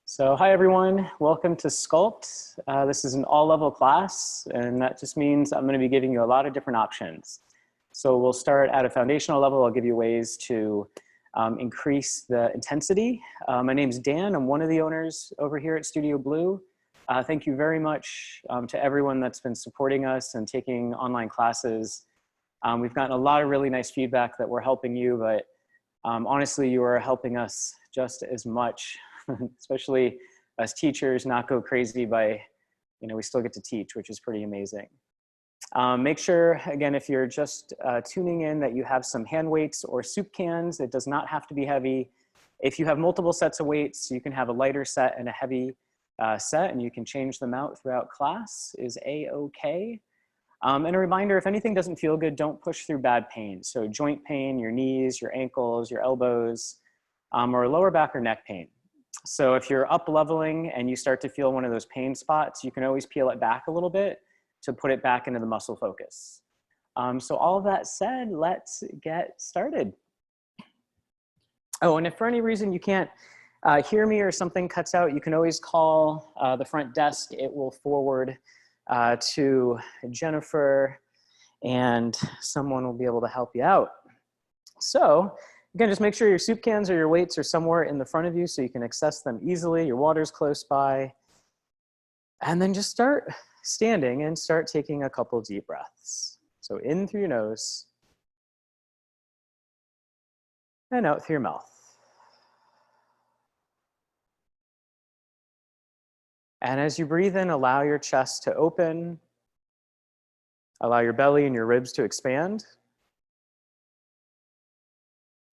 So hi everyone, welcome to Sculpt. This is an all-level class, and that just means I'm going to be giving you a lot of different options. So we'll start at a foundational level. I'll give you ways to increase the intensity. My name's Dan. I'm one of the owners over here at Studio Blue. Thank you very much to everyone that's been supporting us and taking online classes. We've gotten a lot of really nice feedback that we're helping you, but honestly, you are helping us just as much, especially as teachers, not go crazy by, we still get to teach, which is pretty amazing. Make sure, again, if you're just tuning in, that you have some hand weights or soup cans. It does not have to be heavy. If you have multiple sets of weights, you can have a lighter set and a heavy set, and you can change them out throughout class, is A-OK. And a reminder, if anything doesn't feel good, don't push through bad pain. So joint pain, your knees, your ankles, your elbows, or lower back or neck pain. So if you're up leveling and you start to feel one of those pain spots, you can always peel it back a little bit to put it back into the muscle focus. So all of that said, let's get started. Oh, and if for any reason you can't hear me or something cuts out, you can always call the front desk. It will forward to Jennifer, and someone will be able to help you out. So again, just make sure your soup cans or your weights are somewhere in the front of you so you can access them easily. Your water's close by. And then just start standing and start taking a couple deep breaths. So in through your nose and out through your mouth. And as you breathe in, allow your chest to open. Allow your belly and your ribs to expand.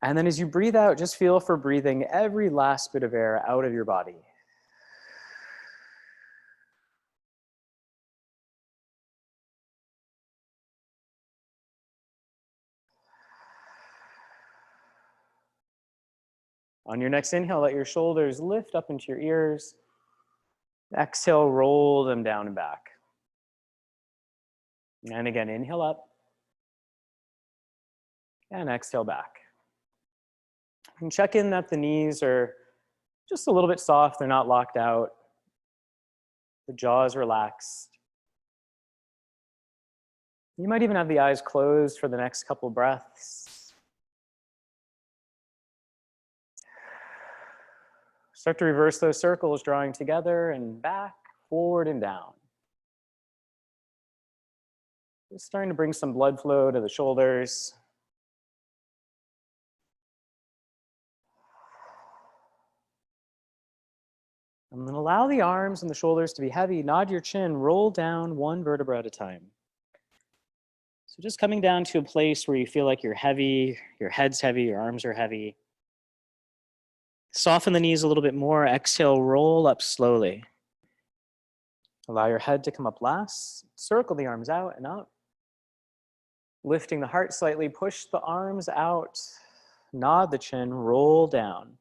And then as you breathe out, just feel for breathing every last bit of air out of your body. On your next inhale, let your shoulders lift up into your ears. Exhale, roll them down and back. And again, inhale up. And exhale back. And check in that the knees are just a little bit soft. They're not locked out. The jaw is relaxed. You might even have the eyes closed for the next couple breaths. Start to reverse those circles, drawing together and back, forward and down. Just starting to bring some blood flow to the shoulders. And then allow the arms and the shoulders to be heavy. Nod your chin, roll down one vertebra at a time. So just coming down to a place where you feel like you're heavy, your head's heavy, your arms are heavy. Soften the knees a little bit more. Exhale, roll up slowly. Allow your head to come up last. Circle the arms out and up. Lifting the heart slightly, push the arms out. Nod the chin, roll down.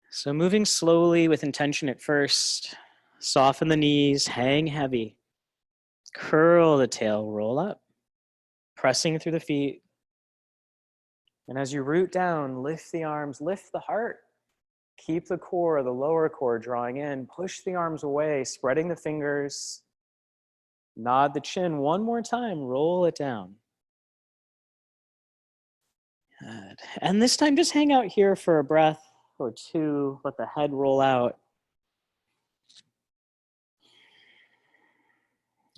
So moving slowly with intention at first. Soften the knees, hang heavy. Curl the tail, roll up. Pressing through the feet. And as you root down, lift the arms, lift the heart. Keep the core, the lower core drawing in. Push the arms away, spreading the fingers. Nod the chin one more time, roll it down. Good. And this time just hang out here for a breath or two. Let the head roll out.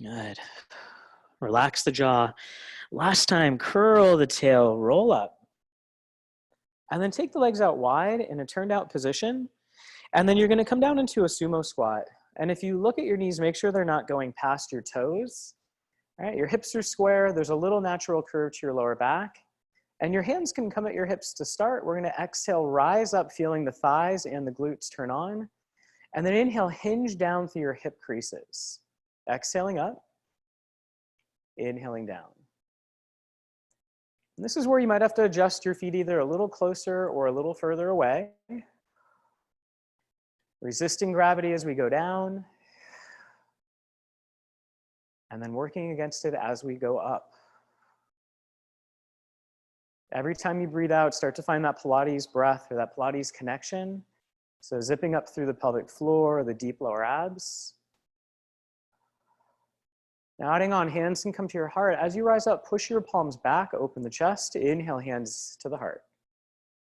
Good. Relax the jaw. Last time, curl the tail, roll up. And then take the legs out wide in a turned out position. And then you're going to come down into a sumo squat. And if you look at your knees, make sure they're not going past your toes. All right, your hips are square. There's a little natural curve to your lower back. And your hands can come at your hips to start. We're going to exhale, rise up, feeling the thighs and the glutes turn on. And then inhale, hinge down through your hip creases. Exhaling up, inhaling down. And this is where you might have to adjust your feet either a little closer or a little further away. Resisting gravity as we go down. And then working against it as we go up. Every time you breathe out, start to find that Pilates breath or that Pilates connection. So zipping up through the pelvic floor, the deep lower abs. Now adding on, hands can come to your heart. As you rise up, push your palms back, open the chest. Inhale, hands to the heart.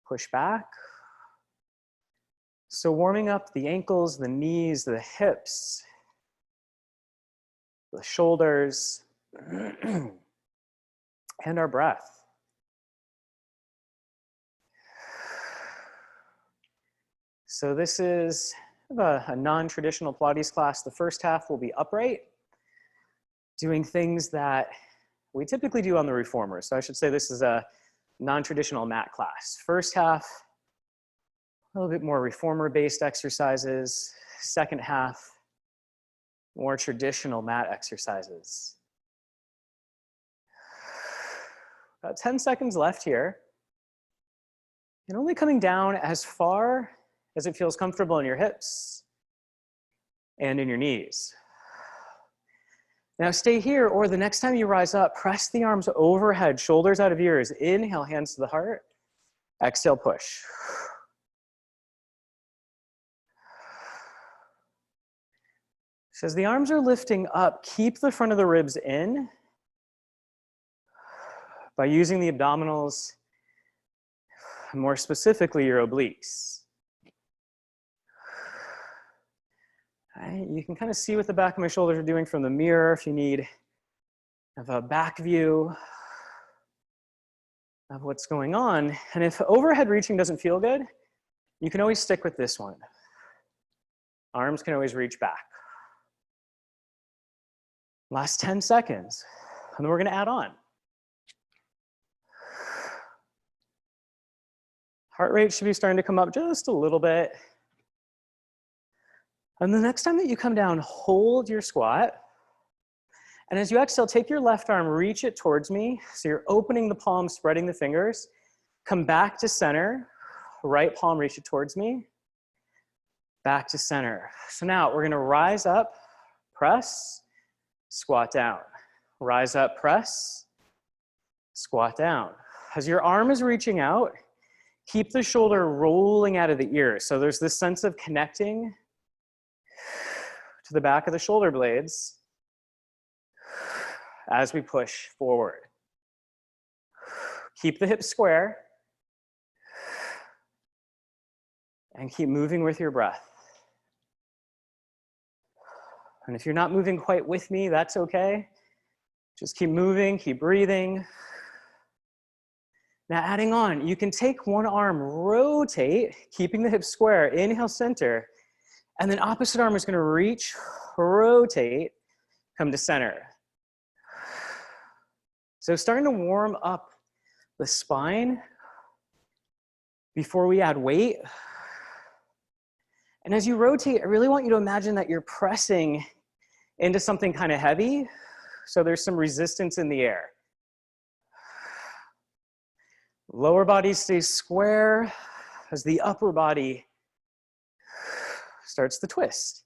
Push back. So warming up the ankles, the knees, the hips, the shoulders, and our breath. So this is a non-traditional Pilates class. The first half will be upright, doing things that we typically do on the reformer. So I should say this is a non-traditional mat class. First half, a little bit more reformer-based exercises. Second half, more traditional mat exercises. About 10 seconds left here. And only coming down as far as it feels comfortable in your hips and in your knees. Now stay here, or the next time you rise up, press the arms overhead, shoulders out of ears. Inhale, hands to the heart. Exhale, push. So as the arms are lifting up, keep the front of the ribs in by using the abdominals, more specifically your obliques. Right, you can kind of see what the back of my shoulders are doing from the mirror if you need a back view of what's going on. And if overhead reaching doesn't feel good, you can always stick with this one. Arms can always reach back. Last 10 seconds, and then we're gonna add on. Heart rate should be starting to come up just a little bit. And the next time that you come down, hold your squat. And as you exhale, take your left arm, reach it towards me. So you're opening the palm, spreading the fingers. Come back to center. Right palm, reach it towards me. Back to center. So now we're gonna rise up, press, squat down. Rise up, press, squat down. As your arm is reaching out, keep the shoulder rolling out of the ear. So there's this sense of connecting to the back of the shoulder blades as we push forward. Keep the hips square and keep moving with your breath. And if you're not moving quite with me, that's okay. Just keep moving, keep breathing. Now adding on, you can take one arm, rotate, keeping the hips square, inhale, center, and then opposite arm is gonna reach, rotate, come to center. So starting to warm up the spine before we add weight. And as you rotate, I really want you to imagine that you're pressing into something kind of heavy, so there's some resistance in the air. Lower body stays square as the upper body starts to twist.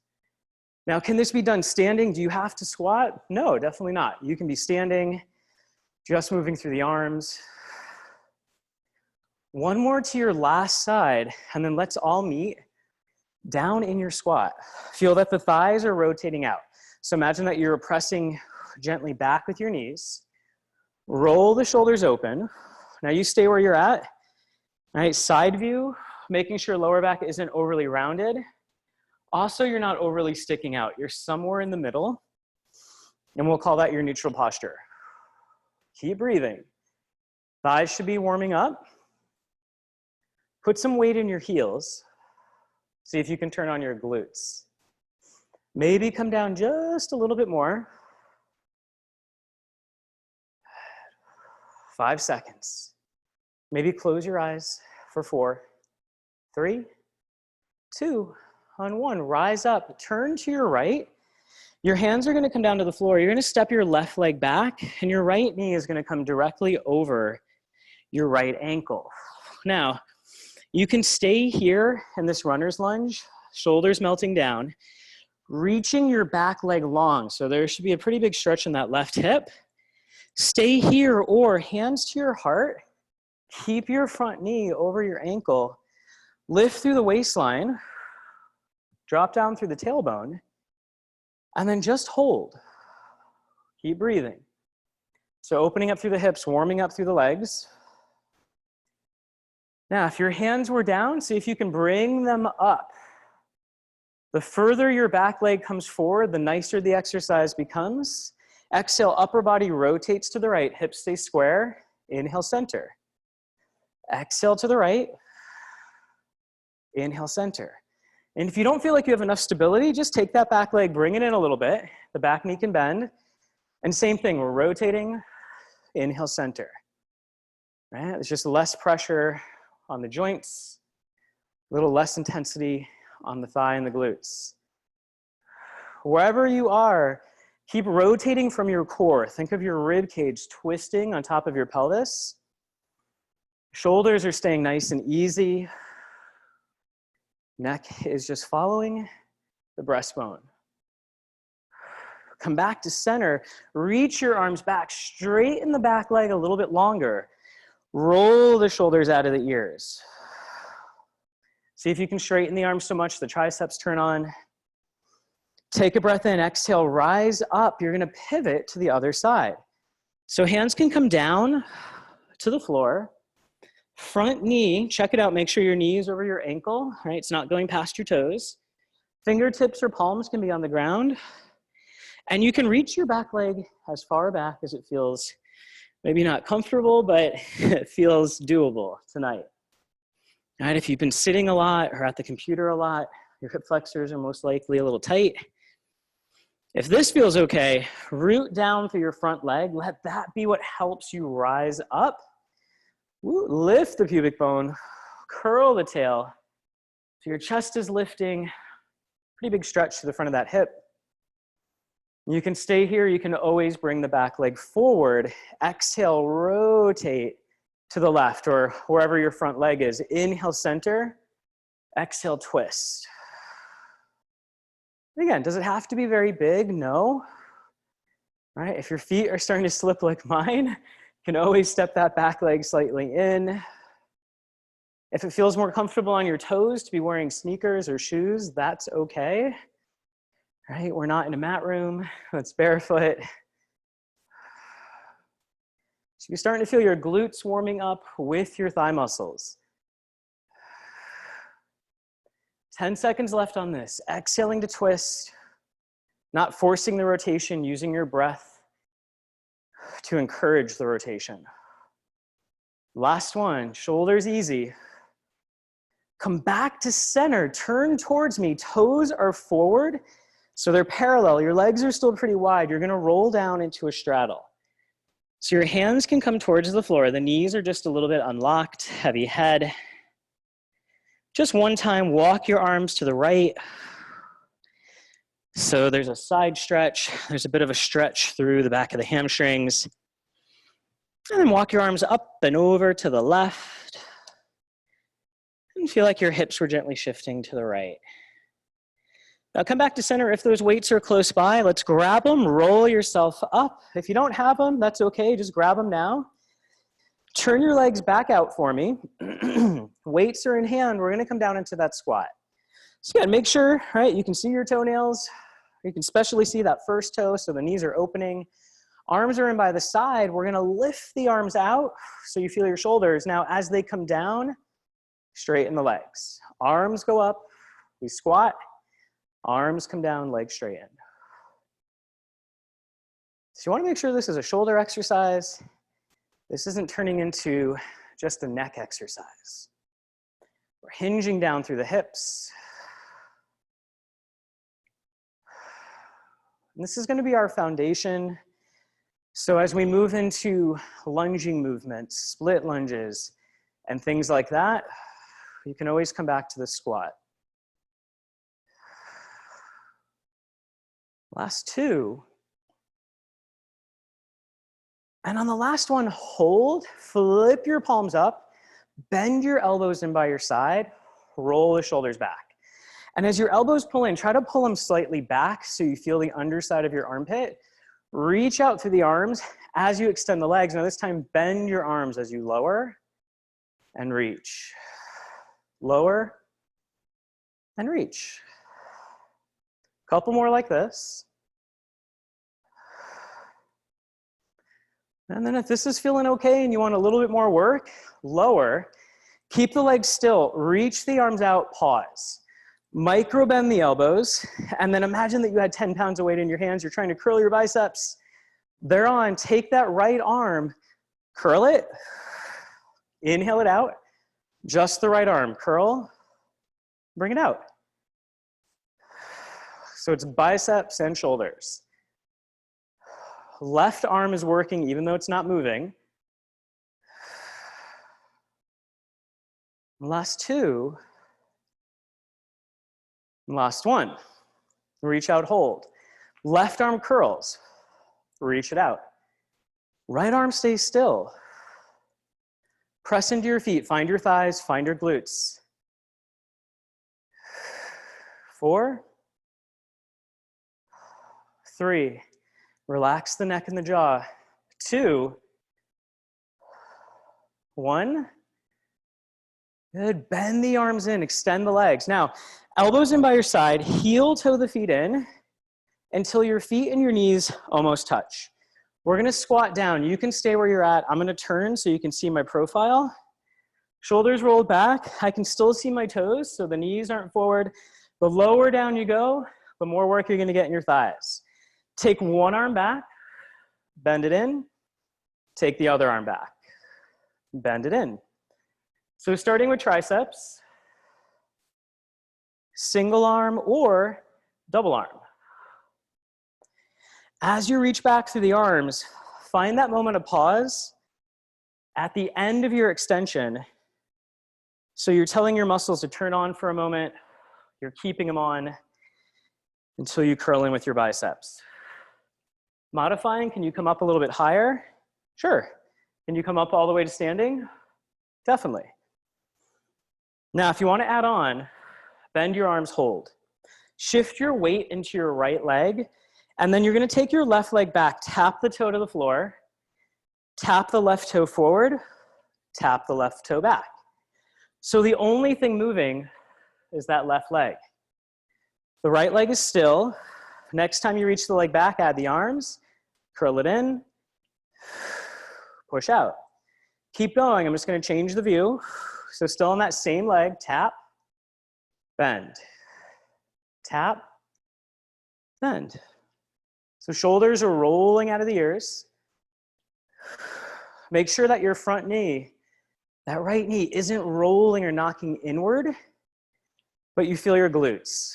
Now, can this be done standing? Do you have to squat? No, definitely not. You can be standing, just moving through the arms. One more to your last side, and then let's all meet down in your squat. Feel that the thighs are rotating out. So imagine that you're pressing gently back with your knees. Roll the shoulders open. Now you stay where you're at. All right, side view, making sure lower back isn't overly rounded. Also, you're not overly sticking out. You're somewhere in the middle, and we'll call that your neutral posture. Keep breathing. Thighs should be warming up. Put some weight in your heels. See if you can turn on your glutes. Maybe come down just a little bit more. 5 seconds. Maybe close your eyes for 4, 3, 2, on 1. Rise up, turn to your right. Your hands are gonna come down to the floor. You're gonna step your left leg back, and your right knee is gonna come directly over your right ankle. Now, you can stay here in this runner's lunge, shoulders melting down, reaching your back leg long. So there should be a pretty big stretch in that left hip. Stay here, or hands to your heart, Keep your front knee over your ankle. Lift through the waistline. Drop down through the tailbone. And then just hold. Keep breathing. So opening up through the hips, warming up through the legs. Now, if your hands were down, see if you can bring them up. The further your back leg comes forward, the nicer the exercise becomes. Exhale, upper body rotates to the right, hips stay square. Inhale, center. Exhale to the right. Inhale, center. And if you don't feel like you have enough stability, just take that back leg, bring it in a little bit. The back knee can bend. And same thing, we're rotating. Inhale, center. Right? There's just less pressure on the joints, a little less intensity on the thigh and the glutes. Wherever you are, keep rotating from your core. Think of your rib cage twisting on top of your pelvis. Shoulders are staying nice and easy. Neck is just following the breastbone. Come back to center. Reach your arms back. Straighten the back leg a little bit longer. Roll the shoulders out of the ears. See if you can straighten the arms so much the triceps turn on. Take a breath in. Exhale, rise up. You're going to pivot to the other side. So hands can come down to the floor. Front knee, check it out. Make sure your knee is over your ankle, right? It's not going past your toes. Fingertips or palms can be on the ground. And you can reach your back leg as far back as it feels, maybe not comfortable, but it feels doable tonight. All right, if you've been sitting a lot or at the computer a lot, your hip flexors are most likely a little tight. If this feels okay, root down through your front leg. Let that be what helps you rise up. Lift the pubic bone, curl the tail. So your chest is lifting, pretty big stretch to the front of that hip. You can stay here, you can always bring the back leg forward. Exhale, rotate to the left or wherever your front leg is. Inhale, center. Exhale, twist. Again, does it have to be very big? No. All right, if your feet are starting to slip like mine, you can always step that back leg slightly in. If it feels more comfortable on your toes to be wearing sneakers or shoes, that's okay. Right? We're not in a mat room. It's barefoot. So you're starting to feel your glutes warming up with your thigh muscles. 10 seconds left on this. Exhaling to twist. Not forcing the rotation, using your breath to encourage the rotation. Last one, shoulders easy. Come back to center, turn towards me. Toes are forward, so they're parallel. Your legs are still pretty wide. You're gonna roll down into a straddle. So your hands can come towards the floor. The knees are just a little bit unlocked, heavy head. Just one time, walk your arms to the right. So there's a side stretch. There's a bit of a stretch through the back of the hamstrings. And then walk your arms up and over to the left. And feel like your hips were gently shifting to the right. Now come back to center. If those weights are close by, let's grab them, roll yourself up. If you don't have them, that's okay, just grab them now. Turn your legs back out for me. Weights are in hand, we're gonna come down into that squat. So again, make sure, right, you can see your toenails. You can especially see that first toe, so the knees are opening. Arms are in by the side. We're gonna lift the arms out so you feel your shoulders. Now, as they come down, straighten the legs. Arms go up, we squat. Arms come down, legs straighten. So you wanna make sure this is a shoulder exercise. This isn't turning into just a neck exercise. We're hinging down through the hips. And this is going to be our foundation. So as we move into lunging movements, split lunges, and things like that, you can always come back to the squat. Last two. And on the last one, hold, flip your palms up, bend your elbows in by your side, roll the shoulders back. And as your elbows pull in, try to pull them slightly back so you feel the underside of your armpit. Reach out through the arms as you extend the legs. Now this time, bend your arms as you lower. and reach. Lower and reach. Couple more like this. And then if this is feeling okay and you want a little bit more work, lower. Keep the legs still, reach the arms out, pause. Micro bend the elbows, and then imagine that you had 10 pounds of weight in your hands. You're trying to curl your biceps. They're on. Take that right arm, curl it, inhale it out. Just the right arm, curl, bring it out. So it's biceps and shoulders. Left arm is working even though it's not moving. Last two. Last one. Reach out, hold. Left arm curls. Reach it out. Right arm stays still. Press into your feet. Find your thighs. Find your glutes. 4, 3. Relax the neck and the jaw. 2, 1. Good. Bend the arms in. Extend the legs. Now, elbows in by your side. Heel toe the feet in until your feet and your knees almost touch. We're going to squat down. You can stay where you're at. I'm going to turn so you can see my profile. Shoulders rolled back. I can still see my toes, so the knees aren't forward. The lower down you go, the more work you're going to get in your thighs. Take one arm back, bend it in. Take the other arm back, bend it in. So starting with triceps, single arm or double arm. As you reach back through the arms, find that moment of pause at the end of your extension. So you're telling your muscles to turn on for a moment. You're keeping them on until you curl in with your biceps. Modifying, can you come up a little bit higher? Sure. Can you come up all the way to standing? Definitely. Now, if you want to add on, bend your arms, hold. Shift your weight into your right leg, and then you're going to take your left leg back, tap the toe to the floor, tap the left toe forward, tap the left toe back. So the only thing moving is that left leg. The right leg is still. Next time you reach the leg back, add the arms, curl it in, push out. Keep going. I'm just going to change the view. So still on that same leg, tap, bend, tap, bend. So shoulders are rolling out of the ears. Make sure that your front knee, that right knee, isn't rolling or knocking inward, but you feel your glutes.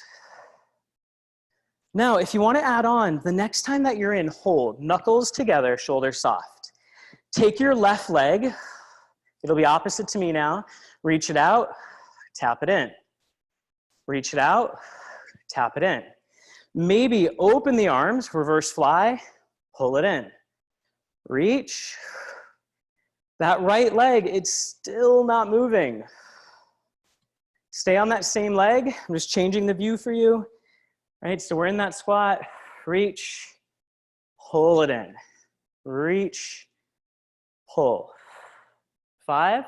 Now, if you want to add on, the next time that you're in, hold, knuckles together, shoulders soft. Take your left leg, it'll be opposite to me now, reach it out, tap it in. Reach it out, tap it in. Maybe open the arms, reverse fly, pull it in. Reach. That right leg, it's still not moving. Stay on that same leg. I'm just changing the view for you. Right, so we're in that squat. Reach, pull it in. Reach, pull. 5,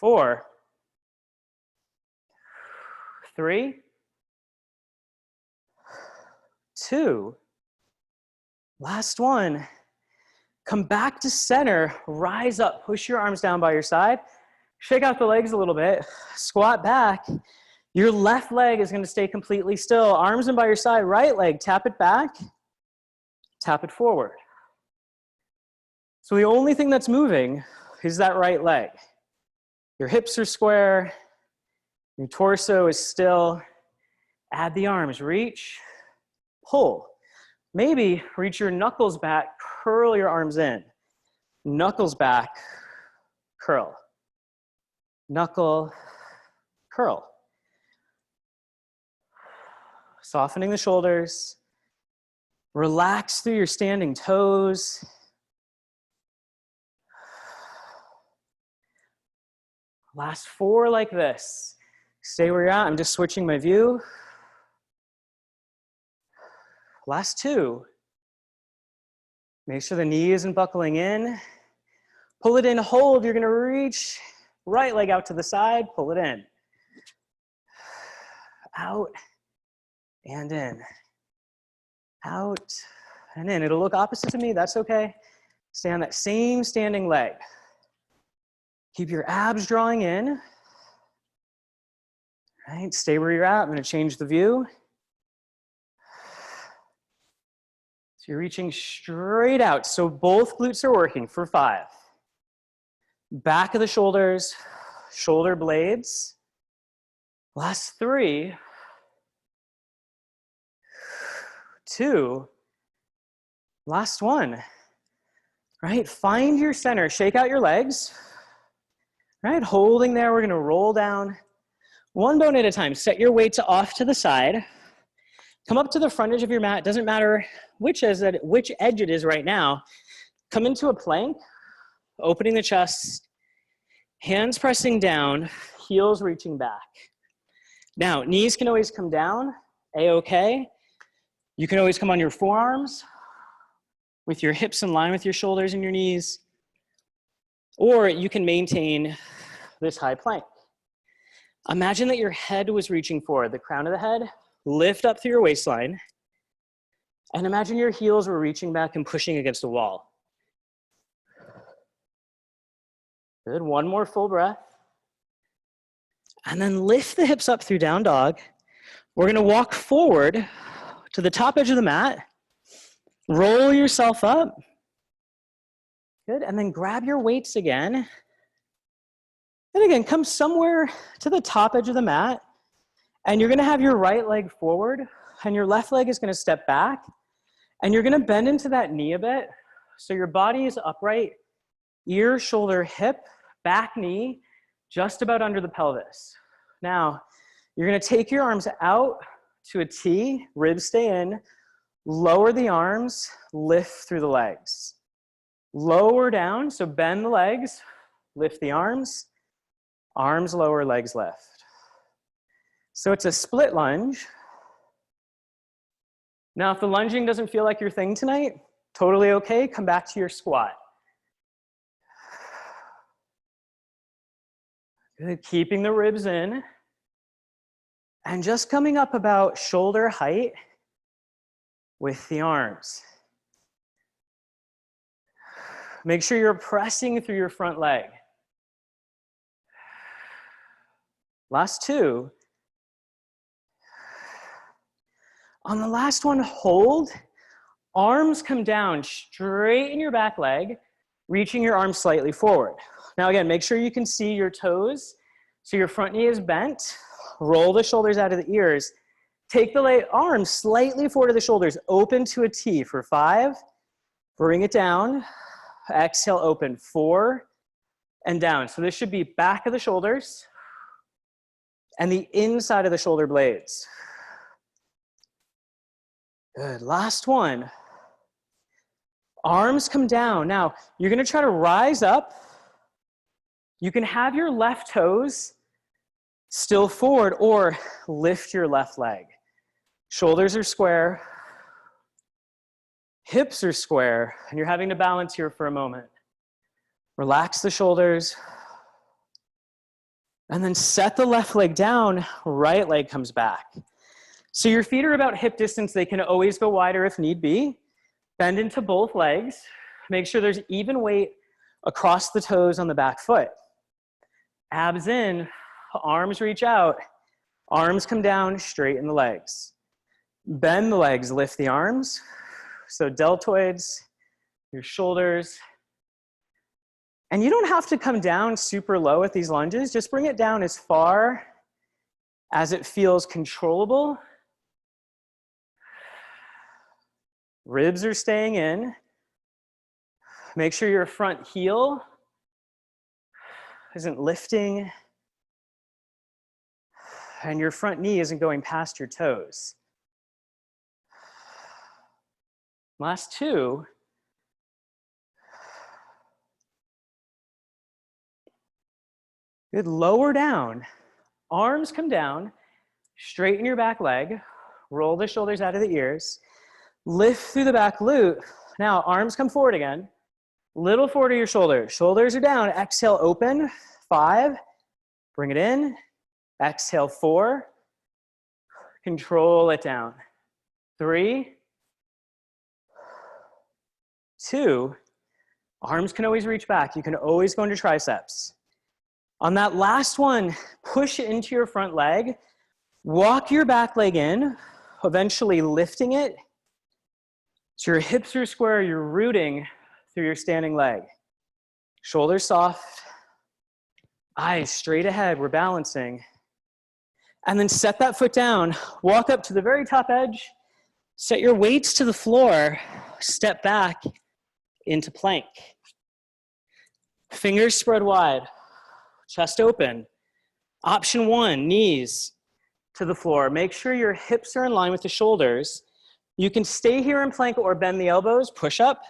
4, 3, 2. Last one. Come back to center, rise up, push your arms down by your side, shake out the legs a little bit, squat back. Your left leg is going to stay completely still. Arms in by your side, right leg, tap it back, tap it forward. So the only thing that's moving is that right leg. Your hips are square, your torso is still. Add the arms, reach, pull. Maybe reach your knuckles back, curl your arms in. Knuckles back, curl. Knuckle, curl. Softening the shoulders. Relax through your standing toes. Last 4 like this. Stay where you're at. I'm just switching my view. Last 2. Make sure the knee isn't buckling in. Pull it in, hold. You're gonna reach right leg out to the side, pull it in. Out and in. Out and in. It'll look opposite to me, that's okay. Stay on that same standing leg. Keep your abs drawing in. Right, stay where you're at. I'm gonna change the view. So you're reaching straight out. So both glutes are working for 5. Back of the shoulders, shoulder blades. Last 3, 2, last 1. Right, find your center, shake out your legs. Right, holding there, we're gonna roll down. 1 bone at a time, set your weights off to the side. Come up to the front edge of your mat, doesn't matter which edge it is right now. Come into a plank, opening the chest, hands pressing down, heels reaching back. Now, knees can always come down, A-okay. You can always come on your forearms with your hips in line with your shoulders and your knees, or you can maintain this high plank. Imagine that your head was reaching forward, the crown of the head, lift up through your waistline, and imagine your heels were reaching back and pushing against a wall. Good, 1 more full breath. And then lift the hips up through down dog. We're gonna walk forward to the top edge of the mat, roll yourself up. Good, and then grab your weights again. And again, come somewhere to the top edge of the mat, and you're gonna have your right leg forward, and your left leg is gonna step back, and you're gonna bend into that knee a bit, so your body is upright, ear, shoulder, hip, back knee, just about under the pelvis. Now, you're gonna take your arms out to a T, ribs stay in, lower the arms, lift through the legs. Lower down, so bend the legs, lift the arms lower, legs lift. So it's a split lunge. Now, if the lunging doesn't feel like your thing tonight, totally okay, come back to your squat. Good, keeping the ribs in. And just coming up about shoulder height with the arms. Make sure you're pressing through your front leg. Last 2. On the last one, hold. Arms come down, straighten your back leg, reaching your arms slightly forward. Now again, make sure you can see your toes, so your front knee is bent. Roll the shoulders out of the ears. Take the arms slightly forward to the shoulders, open to a T for 5. Bring it down. Exhale, open, 4, and down. So this should be back of the shoulders and the inside of the shoulder blades. Good, last one. Arms come down. Now, you're gonna try to rise up. You can have your left toes still forward or lift your left leg. Shoulders are square, hips are square, and you're having to balance here for a moment. Relax the shoulders, and then set the left leg down, right leg comes back. So your feet are about hip distance. They can always go wider if need be. Bend into both legs. Make sure there's even weight across the toes on the back foot. Abs in, arms reach out, arms come down, straighten the legs. Bend the legs, lift the arms. So deltoids, your shoulders. And you don't have to come down super low with these lunges. Just bring it down as far as it feels controllable. Ribs are staying in. Make sure your front heel isn't lifting and your front knee isn't going past your toes. Last 2. Good, lower down. Arms come down, straighten your back leg, roll the shoulders out of the ears, lift through the back glute. Now, arms come forward again. Little forward to your shoulders. Shoulders are down. Exhale, open. 5. Bring it in. Exhale, 4. Control it down. 3. 2. Arms can always reach back. You can always go into triceps. On that last one, push into your front leg. Walk your back leg in, eventually lifting it. So your hips are square, you're rooting through your standing leg. Shoulders soft, eyes straight ahead, we're balancing. And then set that foot down, walk up to the very top edge, set your weights to the floor, step back into plank. Fingers spread wide, chest open. Option 1, knees to the floor. Make sure your hips are in line with the shoulders. You can stay here in plank or bend the elbows, push up.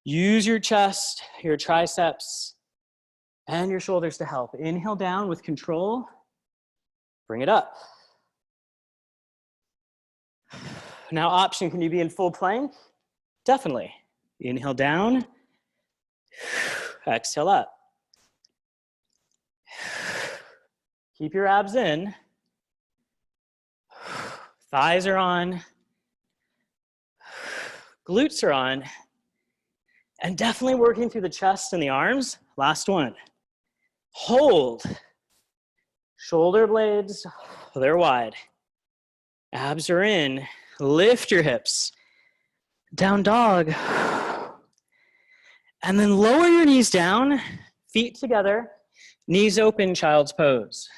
Use your chest, your triceps, and your shoulders to help. Inhale down with control. Bring it up. Now option, can you be in full plank? Definitely. Inhale down. Exhale up. Keep your abs in. Thighs are on. Glutes are on. And definitely working through the chest and the arms. Last one. Hold. Shoulder blades, they're wide. Abs are in. Lift your hips. Down dog. And then lower your knees down. Feet together. Knees open, child's pose.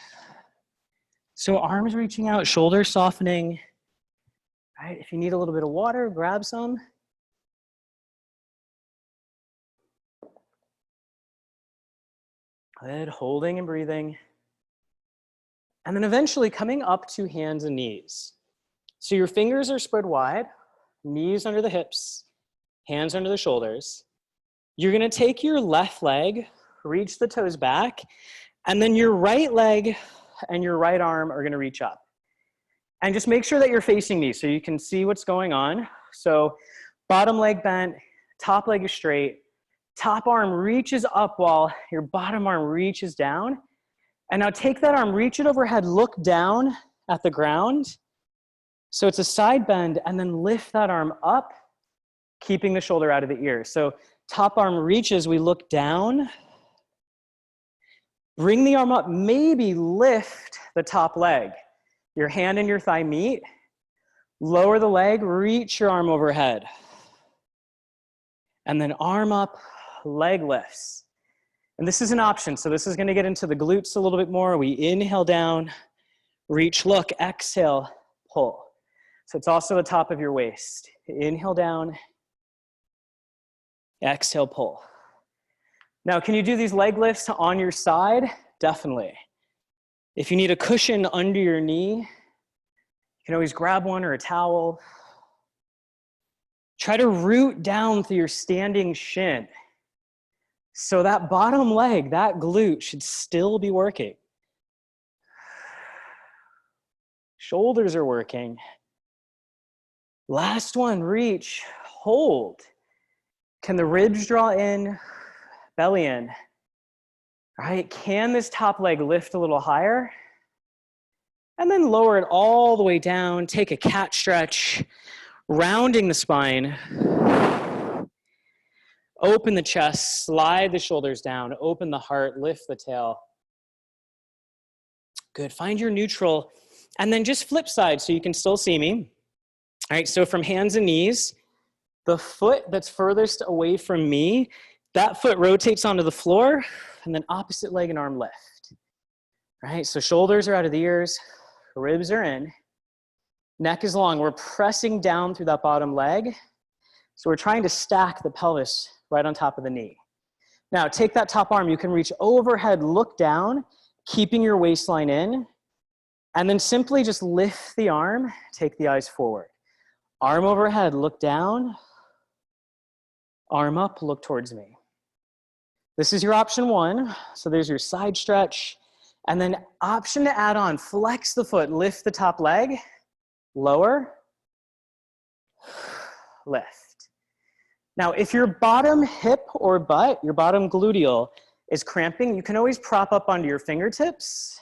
So arms reaching out, shoulders softening. Right? If you need a little bit of water, grab some. Good, holding and breathing. And then eventually coming up to hands and knees. So your fingers are spread wide, knees under the hips, hands under the shoulders. You're gonna take your left leg, reach the toes back, and then your right leg and your right arm are gonna reach up. And just make sure that you're facing me so you can see what's going on. So bottom leg bent, top leg is straight, top arm reaches up while your bottom arm reaches down. And now take that arm, reach it overhead, look down at the ground. So it's a side bend, and then lift that arm up, keeping the shoulder out of the ear. So top arm reaches, we look down. Bring the arm up, maybe lift the top leg. Your hand and your thigh meet. Lower the leg, reach your arm overhead. And then arm up, leg lifts. And this is an option, so this is gonna get into the glutes a little bit more. We inhale down, reach, look, exhale, pull. So it's also the top of your waist. Inhale down, exhale, pull. Now, can you do these leg lifts on your side? Definitely. If you need a cushion under your knee, you can always grab one or a towel. Try to root down through your standing shin. So that bottom leg, that glute should still be working. Shoulders are working. Last one, reach, hold. Can the ribs draw in, belly in? All right, can this top leg lift a little higher? And then lower it all the way down. Take a cat stretch, rounding the spine. Open the chest, slide the shoulders down, open the heart, lift the tail. Good, find your neutral. And then just flip side so you can still see me. All right, so from hands and knees, the foot that's furthest away from me, that foot rotates onto the floor, and then opposite leg and arm lift. All right, so shoulders are out of the ears, ribs are in, neck is long. We're pressing down through that bottom leg. So we're trying to stack the pelvis right on top of the knee. Now take that top arm, you can reach overhead, look down, keeping your waistline in, and then simply just lift the arm, take the eyes forward. Arm overhead, look down, arm up, look towards me. This is your option 1. So there's your side stretch. And then option to add on, flex the foot, lift the top leg, lower, lift. Now, if your bottom hip or butt, your bottom gluteal is cramping, you can always prop up onto your fingertips.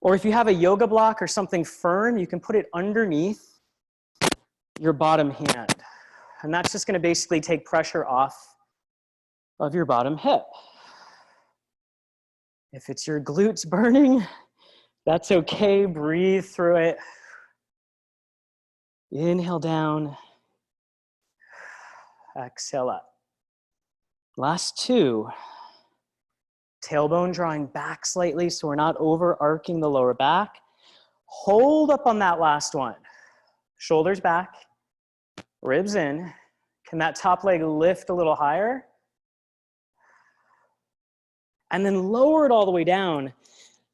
Or if you have a yoga block or something firm, you can put it underneath your bottom hand. And that's just gonna basically take pressure off of your bottom hip. If it's your glutes burning, that's okay, breathe through it. Inhale down, exhale up. Last two. Tailbone drawing back slightly so we're not over arcing the lower back. Hold up on that last one. Shoulders back, ribs in. Can that top leg lift a little higher? And then lower it all the way down.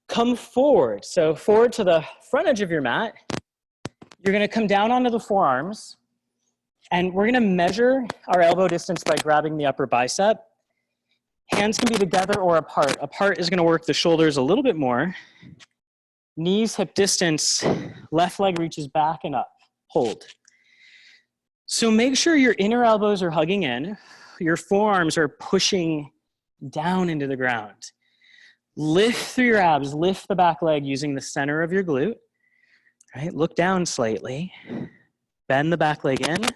Come forward. So forward to the front edge of your mat. You're gonna come down onto the forearms and we're gonna measure our elbow distance by grabbing the upper bicep. Hands can be together or apart. Apart is gonna work the shoulders a little bit more. Knees, hip distance, left leg reaches back and up. Hold. So make sure your inner elbows are hugging in. Your forearms are pushing down into the ground. Lift through your abs, lift the back leg using the center of your glute. Right? Look down slightly. Bend the back leg in.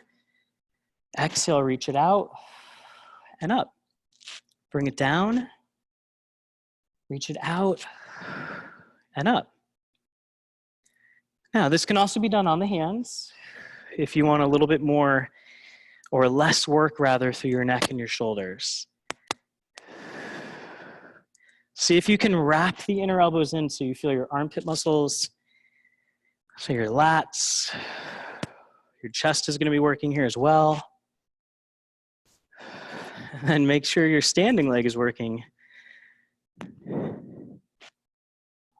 Exhale, reach it out and up. Bring it down. Reach it out and up. Now, this can also be done on the hands if you want a little bit more or less work rather through your neck and your shoulders. See if you can wrap the inner elbows in so you feel your armpit muscles, so your lats, your chest is going to be working here as well. And then make sure your standing leg is working.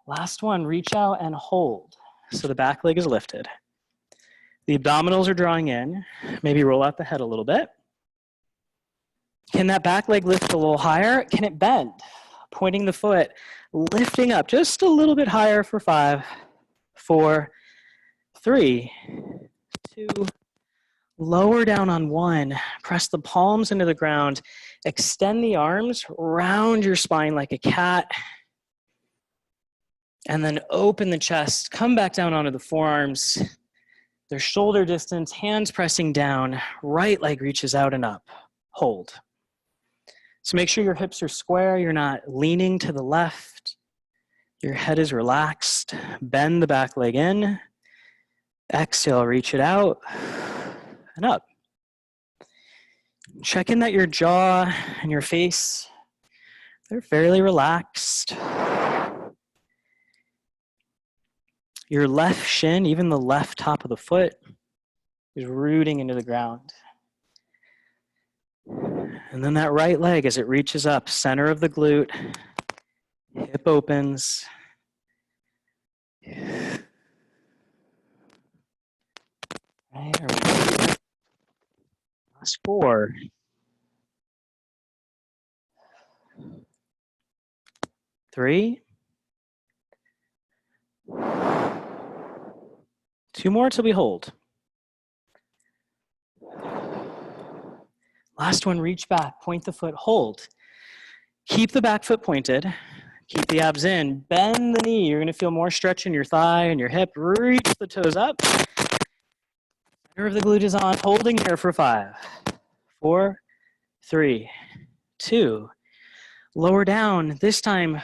Last one, reach out and hold. So the back leg is lifted. The abdominals are drawing in. Maybe roll out the head a little bit. Can that back leg lift a little higher? Can it bend? Pointing the foot, lifting up just a little bit higher for 5, 4, 3, 2, lower down on 1. Press the palms into the ground. Extend the arms, round your spine like a cat. And then open the chest, come back down onto the forearms. Their shoulder distance, hands pressing down, right leg reaches out and up. Hold. So make sure your hips are square, you're not leaning to the left. Your head is relaxed. Bend the back leg in. Exhale, reach it out and up. Check in that your jaw and your face, they're fairly relaxed. Your left shin, even the left top of the foot, is rooting into the ground. And then that right leg, as it reaches up, center of the glute, hip opens. Right, last 4. 3. 2 more till we hold. Last one, reach back, point the foot, hold. Keep the back foot pointed. Keep the abs in. Bend the knee. You're going to feel more stretch in your thigh and your hip. Reach the toes up. Center of the glute is on. Holding here for 5, 4, 3, 2. Lower down. This time,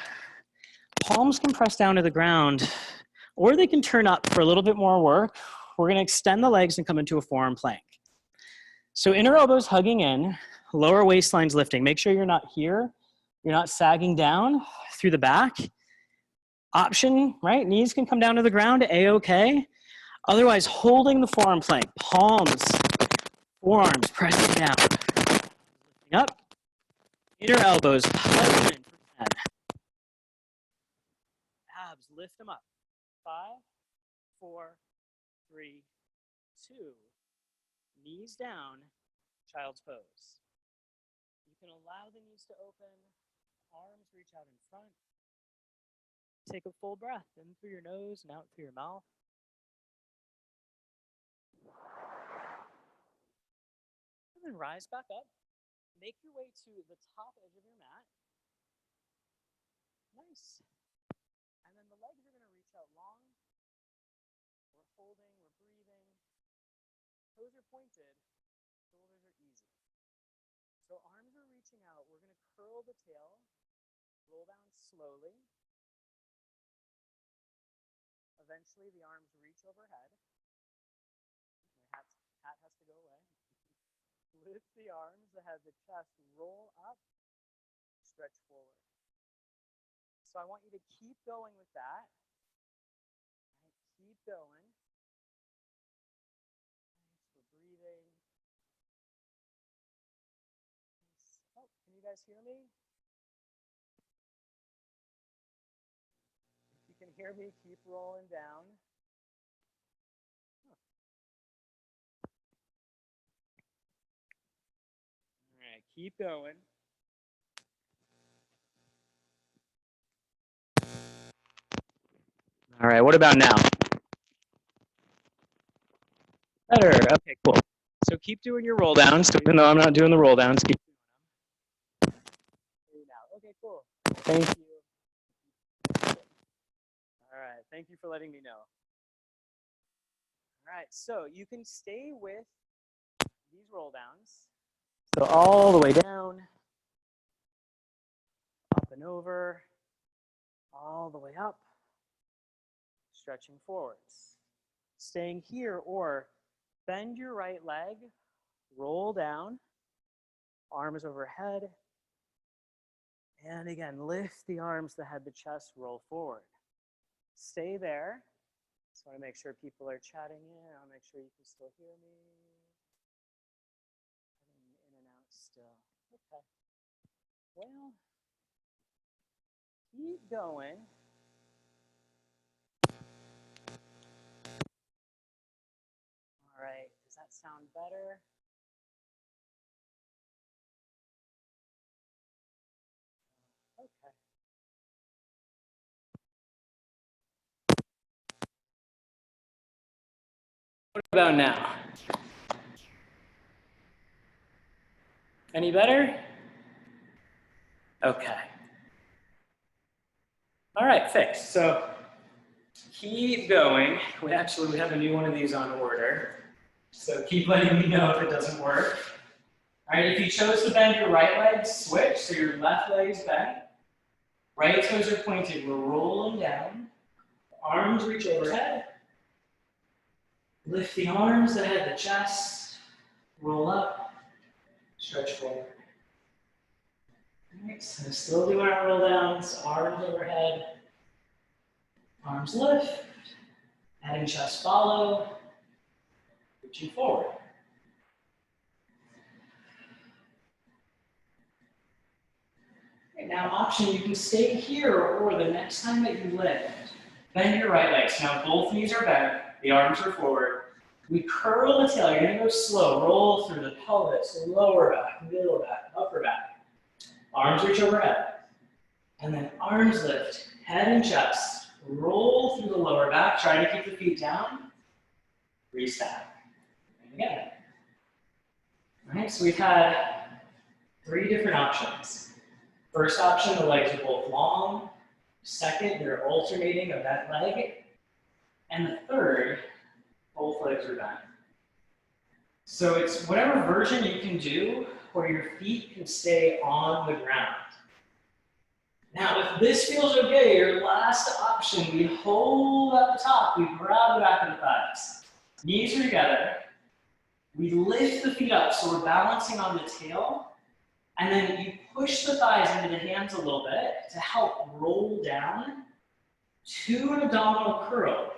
palms can press down to the ground, or they can turn up for a little bit more work. We're going to extend the legs and come into a forearm plank. So inner elbows hugging in, lower waistlines lifting. Make sure you're not here. You're not sagging down through the back. Option, right? Knees can come down to the ground, A-okay. Otherwise, holding the forearm plank. Palms, forearms pressing down. Lifting up. Inner elbows hugging in for 10. Abs, lift them up. 5, 4, 3, 2. Knees down, child's pose. You can allow the knees to open, arms reach out in front. Take a full breath in through your nose and out through your mouth. And then rise back up. Make your way to the top edge of your mat. Nice. And then the legs are going to reach out long. We're holding, we're breathing. Toes are pointed, shoulders are easy. So arms are reaching out. We're going to curl the tail, roll down slowly. Eventually the arms reach overhead. My hat has to go away. Lift the arms, the head, the chest, roll up, stretch forward. So I want you to keep going with that. Right, keep going. Nice, we're breathing. Nice. Oh, can you guys hear me? If you can hear me, keep rolling down. Huh. All right, keep going. All right, what about now? Better, okay, cool. So keep doing your roll downs. So even though I'm not doing the roll downs, keep doing them. Now. Okay, cool. Thank you. All right, thank you for letting me know. All right, so you can stay with these roll downs. So all the way down, up and over, all the way up, stretching forwards. Staying here, or bend your right leg, roll down, arms overhead, and again, lift the arms, the head, the chest, roll forward. Stay there. Just want to make sure people are chatting in. I'll make sure you can still hear me. In and out still. Okay. Well, keep going. All right. Does that sound better? Okay. What about now? Any better? Okay. All right, fixed. So keep going. We have a new one of these on order. So keep letting me know if it doesn't work. All right, if you chose to bend your right leg, switch. So your left leg is bent. Right toes are pointed. We're rolling down. Arms reach overhead. Lift the arms, the head, the chest. Roll up. Stretch forward. All right, so still doing our roll downs. Arms overhead. Arms lift. Head and chest follow. Reaching forward. Okay, now option, you can stay here, or the next time that you lift, bend your right leg. So now both knees are bent, the arms are forward. We curl the tail. You're going to go slow. Roll through the pelvis, lower back, middle back, upper back. Arms reach overhead. And then arms lift, head and chest. Roll through the lower back. Try to keep the feet down. Reset. And again. All right, so we've had 3 different options. First option, the legs are both long. Second, they're alternating a bent leg. And the third, both legs are bent. So it's whatever version you can do where your feet can stay on the ground. Now, if this feels okay, your last option, we hold at the top, we grab the back of the thighs. Knees are together. We lift the feet up, so we're balancing on the tail. And then you push the thighs into the hands a little bit to help roll down to an abdominal curl.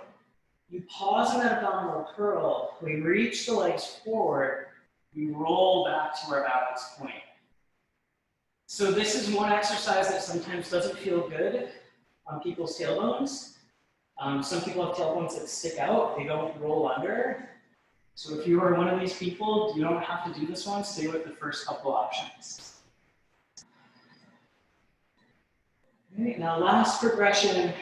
You pause in that abdominal curl, we reach the legs forward, we roll back to our balance point. So this is one exercise that sometimes doesn't feel good on people's tailbones. Some people have tailbones that stick out, they don't roll under. So if you are one of these people, you don't have to do this one, stay with the first couple options. Okay, now last progression,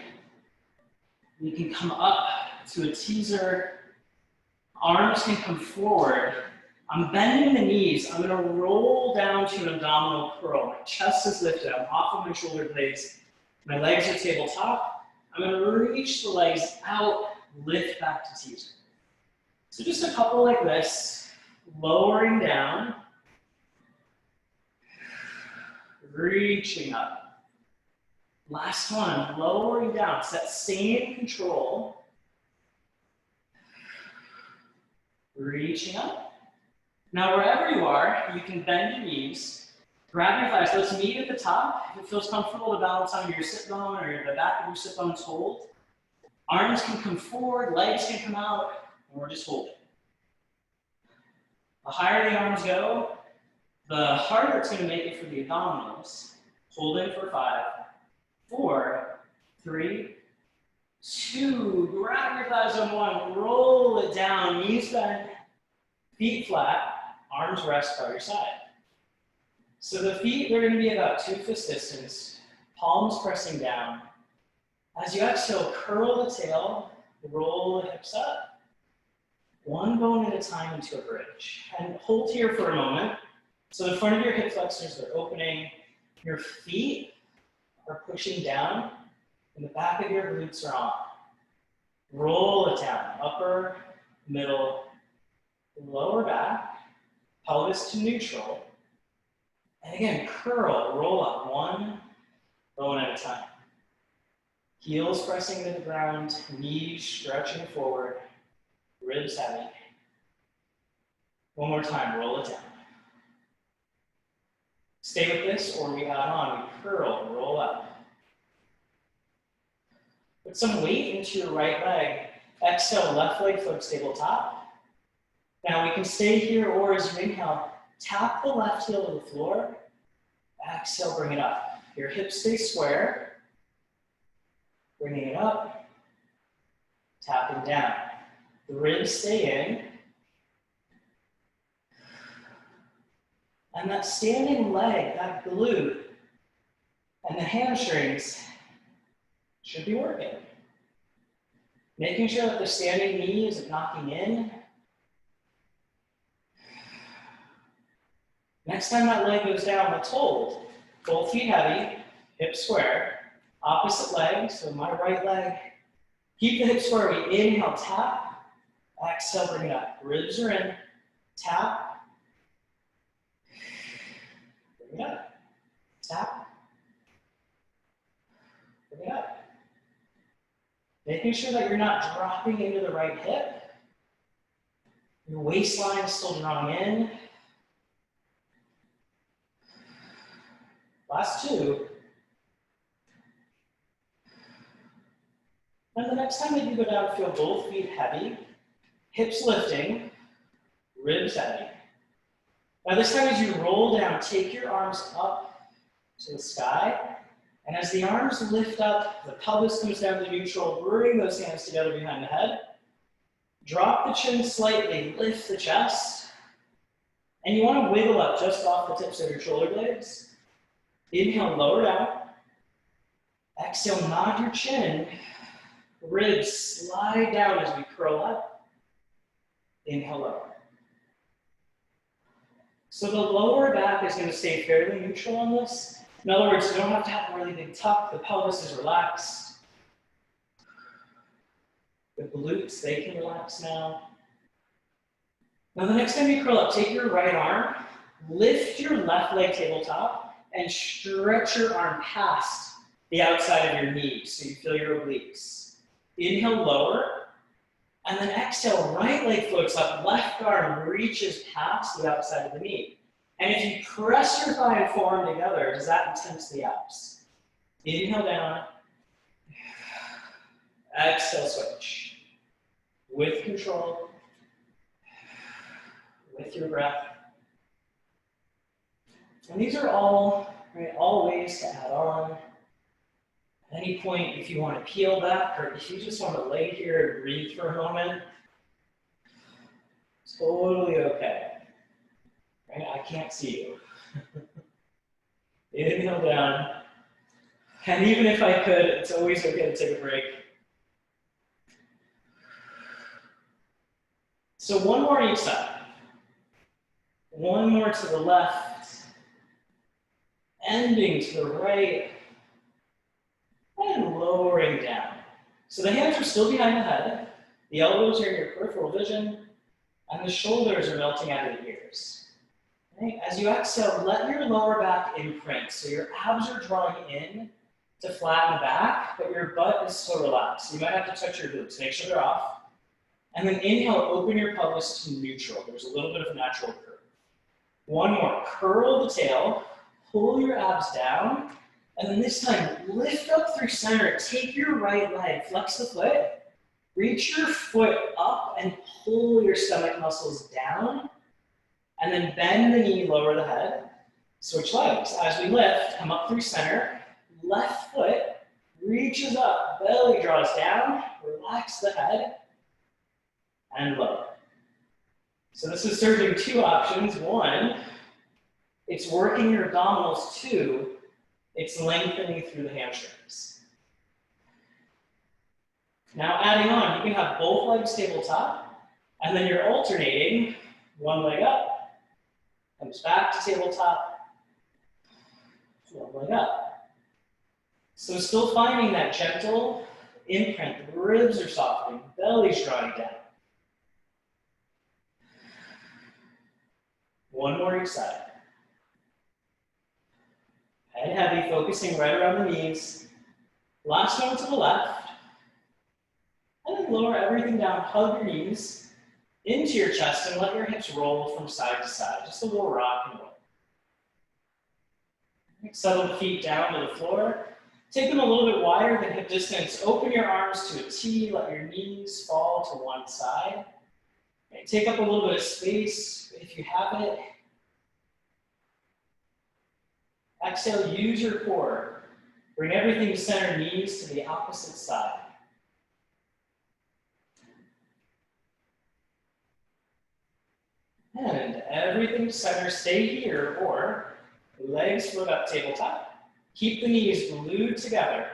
we can come up to a teaser. Arms can come forward. I'm bending the knees. I'm gonna roll down to an abdominal curl. My chest is lifted. I'm off of my shoulder blades. My legs are tabletop. I'm gonna reach the legs out, lift back to teaser. So just a couple like this, lowering down, reaching up. Last one, lowering down. It's that same control. Reaching up. Now, wherever you are, you can bend your knees, grab your thighs. Let's meet at the top. If it feels comfortable to balance on your sit bone or the back of your sit bones, hold. Arms can come forward, legs can come out, and we're just holding. The higher the arms go, the harder it's going to make it for the abdominals. Holding for 5, 4, 3, 2. Grab your thighs on 1, roll it down, knees bend, feet flat, arms rest by your side. So the feet, they're going to be about 2 fist distance, palms pressing down. As you exhale, curl the tail, roll the hips up. One bone at a time into a bridge. And hold here for a moment. So the front of your hip flexors are opening, your feet are pushing down, and the back of your glutes are on. Roll it down, upper, middle, lower back, pelvis to neutral. And again, curl, roll up, one bone at a time. Heels pressing to the ground, knees stretching forward, ribs heavy. One more time, roll it down. Stay with this, or we add on, we curl, roll up. Put some weight into your right leg. Exhale, left leg foot tabletop. Now we can stay here, or as you inhale, tap the left heel to the floor. Exhale, bring it up. Your hips stay square. Bringing it up, tapping down. The ribs stay in. And that standing leg, that glute, and the hamstrings should be working. Making sure that the standing knee isn't knocking in. Next time that leg goes down, let's hold. Both feet heavy, hips square. Opposite leg, so my right leg. Keep the hips square. We inhale, tap. Exhale, bring it up. Ribs are in. Tap. Bring it up. Tap. Bring it up. Making sure that you're not dropping into the right hip. Your waistline is still drawing in. Last 2. And the next time that you go down, feel both feet heavy, hips lifting, ribs heavy. Now this time as you roll down, take your arms up to the sky. And as the arms lift up, the pelvis comes down to neutral, bring those hands together behind the head. Drop the chin slightly, lift the chest. And you want to wiggle up just off the tips of your shoulder blades. Inhale, lower down. Exhale, nod your chin. Ribs slide down as we curl up. Inhale, lower. So the lower back is going to stay fairly neutral on this. In other words, you don't have to have a really big tuck. The pelvis is relaxed. The glutes, they can relax now. Now the next time you curl up, take your right arm, lift your left leg tabletop, and stretch your arm past the outside of your knee so you feel your obliques. Inhale, lower, and then exhale, right leg floats up, left arm reaches past the outside of the knee. And if you press your thigh and forearm together, does that intense the abs? Inhale down, exhale, switch. With control, with your breath. And these are all ways to add on. At any point, if you want to peel back, or if you just want to lay here and breathe for a moment, totally okay. Right? I can't see you. Inhale down. And even if I could, it's always okay to take a break. So one more each side. One more to the left. Ending to the right. And lowering down. So the hands are still behind the head. The elbows are in your peripheral vision. And the shoulders are melting out of the ears. Okay? As you exhale, let your lower back imprint. So your abs are drawing in to flatten the back, but your butt is still relaxed. So you might have to touch your glutes. Make sure they're off. And then inhale, open your pelvis to neutral. There's a little bit of a natural curve. One more. Curl the tail. Pull your abs down. And then this time, lift up through center. Take your right leg. Flex the foot. Reach your foot up and pull your stomach muscles down. And then bend the knee, lower the head. Switch legs. As we lift, come up through center. Left foot reaches up. Belly draws down. Relax the head. And lower. So this is serving two options. One, it's working your abdominals. Two, it's lengthening through the hamstrings. Now adding on, you can have both legs tabletop, and then you're alternating. One leg up, comes back to tabletop, one leg up. So still finding that gentle imprint. The ribs are softening, belly's drawing down. One more each side. Head heavy, focusing right around the knees. Last one to the left. And then lower everything down, hug your knees into your chest and let your hips roll from side to side. Just a little rock and roll. Settle the feet down to the floor. Take them a little bit wider than hip distance. Open your arms to a T. Let your knees fall to one side. Okay, take up a little bit of space if you have it. Exhale, use your core. Bring everything to center, knees to the opposite side. And everything to center, stay here, or legs float up tabletop. Keep the knees glued together.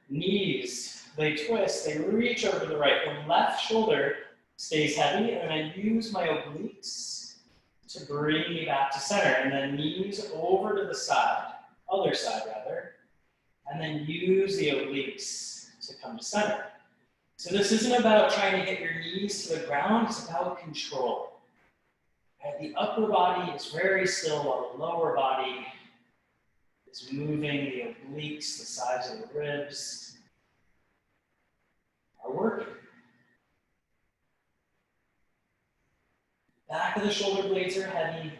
Knees, they twist, they reach over to the right. The left shoulder stays heavy, and I use my obliques to bring me back to center. And then knees over to the side, other side rather. And then use the obliques to come to center. So this isn't about trying to get your knees to the ground, it's about control. The upper body is very still while the lower body is moving. The obliques, the sides of the ribs, are working. Back of the shoulder blades are heavy.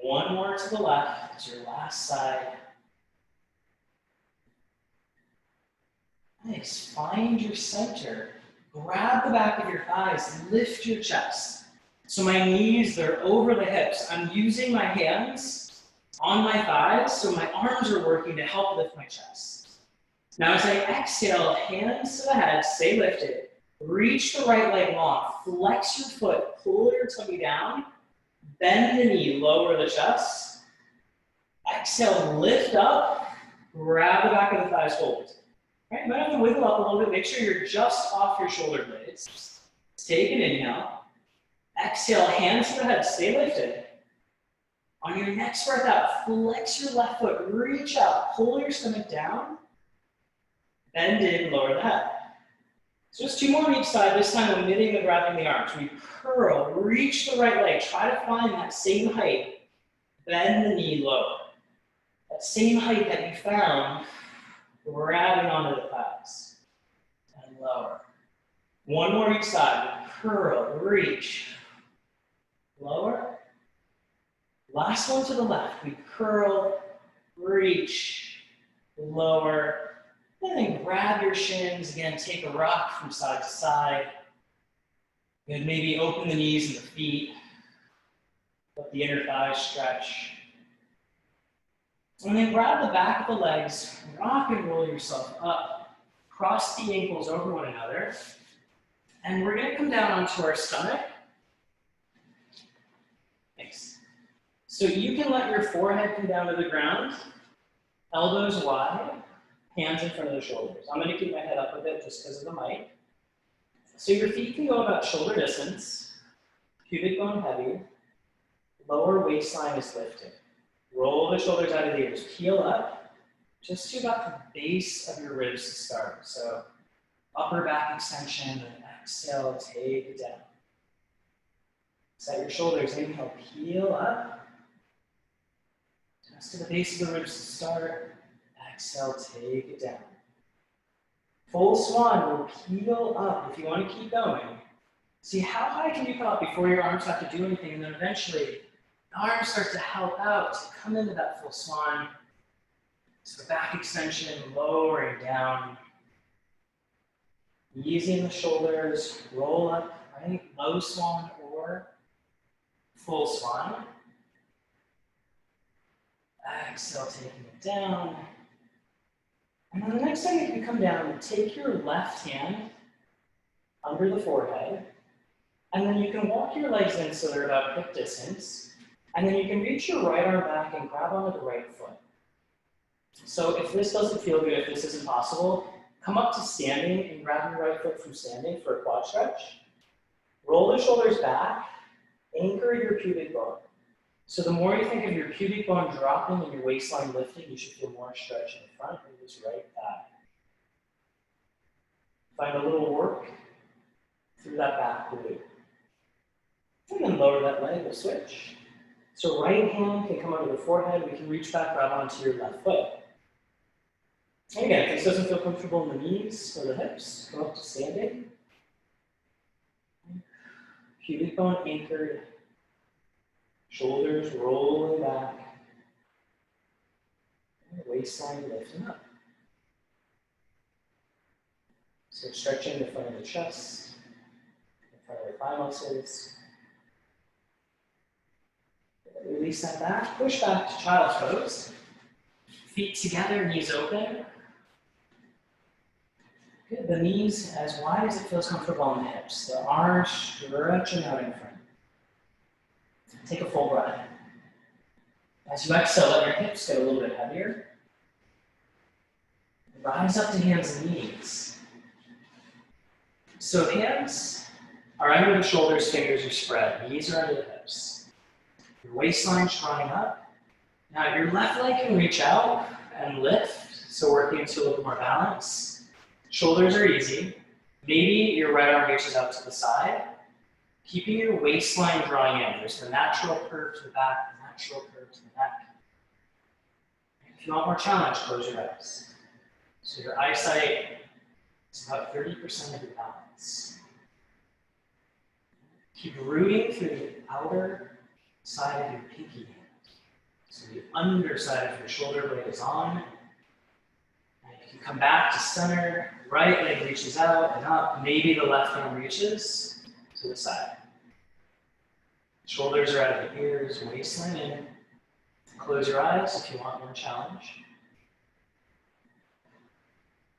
One more to the left. It's your last side. Nice. Find your center. Grab the back of your thighs. Lift your chest. So my knees, they're over the hips. I'm using my hands on my thighs, so my arms are working to help lift my chest. Now as I exhale, hands to the head, stay lifted. Reach the right leg long, flex your foot, pull your tummy down, bend the knee, lower the chest. Exhale, lift up, grab the back of the thighs, hold. All right, you might have to wiggle up a little bit, make sure you're just off your shoulder blades. Take an inhale. Exhale, hands to the head, stay lifted. On your next breath out, flex your left foot, reach out, pull your stomach down, bend in, lower the head. So just two more on each side, this time omitting the grabbing the arms. We curl, reach the right leg, try to find that same height, bend the knee low. That same height that you found, grabbing onto the thighs, and lower. One more each side, curl, reach, lower. Last one to the left, we curl, reach, lower, and then grab your shins. Again, take a rock from side to side. And maybe open the knees and the feet. Let the inner thighs stretch. And then grab the back of the legs, rock and roll yourself up. Cross the ankles over one another. And we're gonna come down onto our stomach. Thanks. So you can let your forehead come down to the ground, elbows wide, hands in front of the shoulders. I'm gonna keep my head up a bit just because of the mic. So your feet can go about shoulder distance, pubic bone heavy. Lower waistline is lifted. Roll the shoulders out of the ears. Peel up just to about the base of your ribs to start. So upper back extension, and exhale, take it down. Set your shoulders, inhale, peel up. Just to the base of the ribs to start. Exhale, take it down. Full swan will peel up if you want to keep going. See how high can you come up before your arms have to do anything, and then eventually the arms start to help out to come into that full swan. So back extension, lowering down. Easy in the shoulders, roll up, right? Low swan or full swan. Exhale, taking it down. And then the next time you can come down, take your left hand under the forehead, and then you can walk your legs in so they're about hip distance, and then you can reach your right arm back and grab onto the right foot. So if this doesn't feel good, if this isn't possible, come up to standing and grab your right foot from standing for a quad stretch. Roll the shoulders back, anchor your pubic bone. So the more you think of your pubic bone dropping and your waistline lifting, you should feel more stretch in the front of this right thigh. Find a little work through that back glute. And then lower that leg, we'll switch. So right hand can come under the forehead, we can reach back, grab onto your left foot. And again, if this doesn't feel comfortable in the knees or the hips, come up to standing. Pubic bone anchored. Shoulders rolling back. And waistline lifting up. So stretching the front of the chest, the front of the thigh muscles. Release that back, push back to child's pose. Feet together, knees open. Good, the knees as wide as it feels comfortable on the hips. The arms stretching out in front. Take a full breath. As you exhale, let your hips get a little bit heavier. Rise up to hands and knees. So hands are under the shoulders, fingers are spread. Knees are under the hips. Your waistline's drawing up. Now your left leg can reach out and lift, so working into a little more balance. Shoulders are easy. Maybe your right arm reaches out to the side. Keeping your waistline drawing in. There's the natural curve to the back, the natural curve to the neck. If you want more challenge, close your eyes. So your eyesight is about 30% of your balance. Keep rooting through the outer side of your pinky hand. So the underside of your shoulder blade is on. And you can come back to center. Right leg reaches out and up. Maybe the left arm reaches to the side. Shoulders are out of the ears, waistline in. Close your eyes if you want more challenge.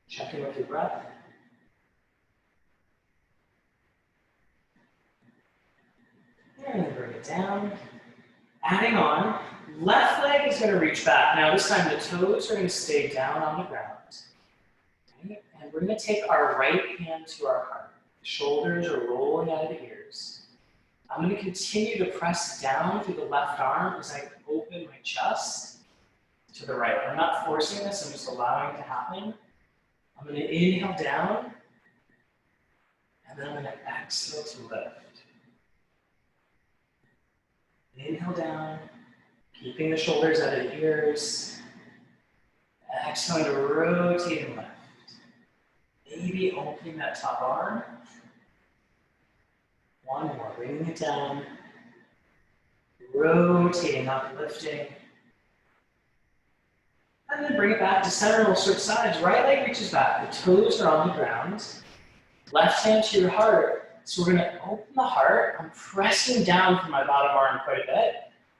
Check in with your breath. And bring it down. Adding on, left leg is going to reach back. Now this time the toes are going to stay down on the ground. Okay? And we're going to take our right hand to our heart. The shoulders are rolling out of the ears. I'm going to continue to press down through the left arm as I open my chest to the right. I'm not forcing this, I'm just allowing it to happen. I'm going to inhale down, and then I'm going to exhale to lift. Inhale down, keeping the shoulders out of the ears. Exhaling to rotate and lift. Maybe opening that top arm. One more, bringing it down. Rotating up, lifting. And then bring it back to center. We'll switch sides. Right leg reaches back. The toes are on the ground. Left hand to your heart. So we're going to open the heart. I'm pressing down from my bottom arm quite a bit.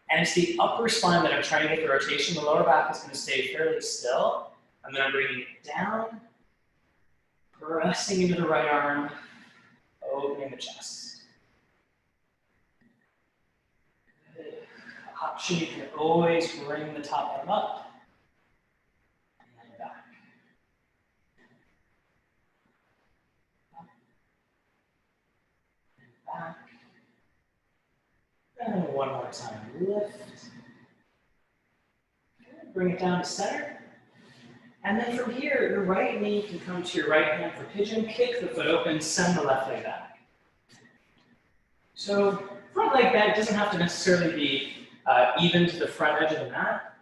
And it's the upper spine that I'm trying to get the rotation. The lower back is going to stay fairly still. And then I'm bringing it down. Pressing into the right arm. Opening the chest. Good. Option, you can always bring the top arm up. And back. Up. And back. And one more time, lift. Good. Bring it down to center. And then from here, your right knee can come to your right hand for pigeon, kick the foot open, send the left leg back. So front leg bend doesn't have to necessarily be even to the front edge of the mat.